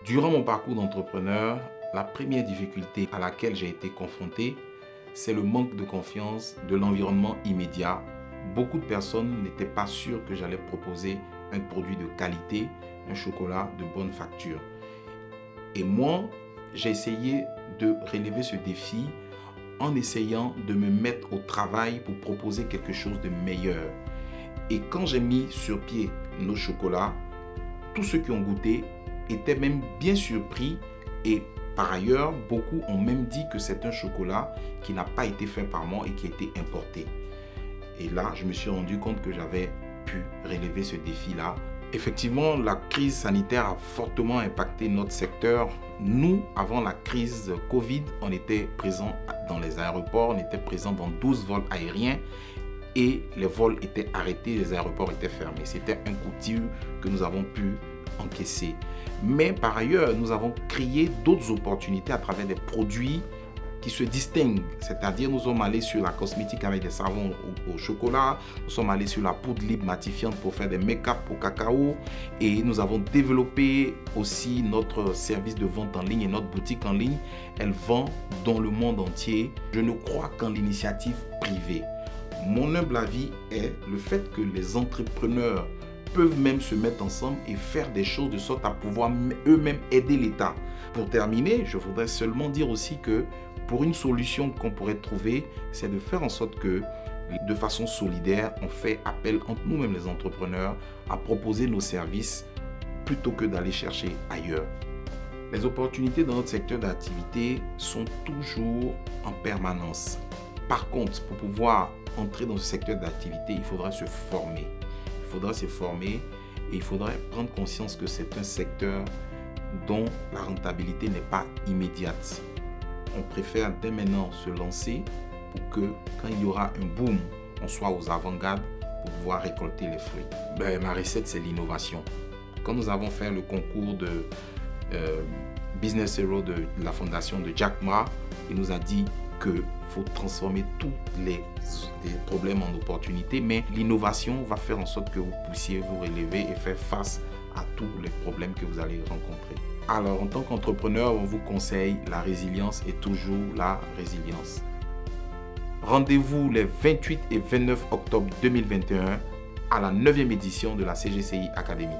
Durant mon parcours d'entrepreneur, la première difficulté à laquelle j'ai été confronté, c'est le manque de confiance de l'environnement immédiat. Beaucoup de personnes n'étaient pas sûres que j'allais proposer un produit de qualité, un chocolat de bonne facture. Et moi, j'ai essayé de relever ce défi en essayant de me mettre au travail pour proposer quelque chose de meilleur. Et quand j'ai mis sur pied nos chocolats, tous ceux qui ont goûté étaient même bien surpris et par ailleurs, beaucoup ont même dit que c'est un chocolat qui n'a pas été fait par moi et qui a été importé. Et là, je me suis rendu compte que j'avais pu relever ce défi-là. Effectivement, la crise sanitaire a fortement impacté notre secteur. Nous, avant la crise Covid, on était présents dans les aéroports, on était présents dans 12 vols aériens et les vols étaient arrêtés, les aéroports étaient fermés. C'était un coup dur que nous avons pu encaisser. Mais par ailleurs, nous avons créé d'autres opportunités à travers des produits qui se distinguent. C'est-à-dire, nous sommes allés sur la cosmétique avec des savons au chocolat, nous sommes allés sur la poudre libre matifiante pour faire des make-up au cacao et nous avons développé aussi notre service de vente en ligne et notre boutique en ligne. Elle vend dans le monde entier. Je ne crois qu'en l'initiative privée. Mon humble avis est le fait que les entrepreneurs peuvent même se mettre ensemble et faire des choses de sorte à pouvoir eux-mêmes aider l'État. Pour terminer, je voudrais seulement dire aussi que pour une solution qu'on pourrait trouver, c'est de faire en sorte que, de façon solidaire, on fait appel entre nous-mêmes les entrepreneurs à proposer nos services plutôt que d'aller chercher ailleurs. Les opportunités dans notre secteur d'activité sont toujours en permanence. Par contre, pour pouvoir entrer dans ce secteur d'activité, il faudra se former. Il faudra se former et il faudrait prendre conscience que c'est un secteur dont la rentabilité n'est pas immédiate. On préfère dès maintenant se lancer pour que quand il y aura un boom, on soit aux avant-gardes pour pouvoir récolter les fruits. Ma recette, c'est l'innovation. Quand nous avons fait le concours de Business Hero de la fondation de Jack Ma, il nous a dit qu'il faut transformer tous les problèmes en opportunités, mais l'innovation va faire en sorte que vous puissiez vous relever et faire face à tous les problèmes que vous allez rencontrer. Alors, en tant qu'entrepreneur, on vous conseille la résilience et toujours la résilience. Rendez-vous les 28 et 29 octobre 2021 à la 9e édition de la CGCI Academy.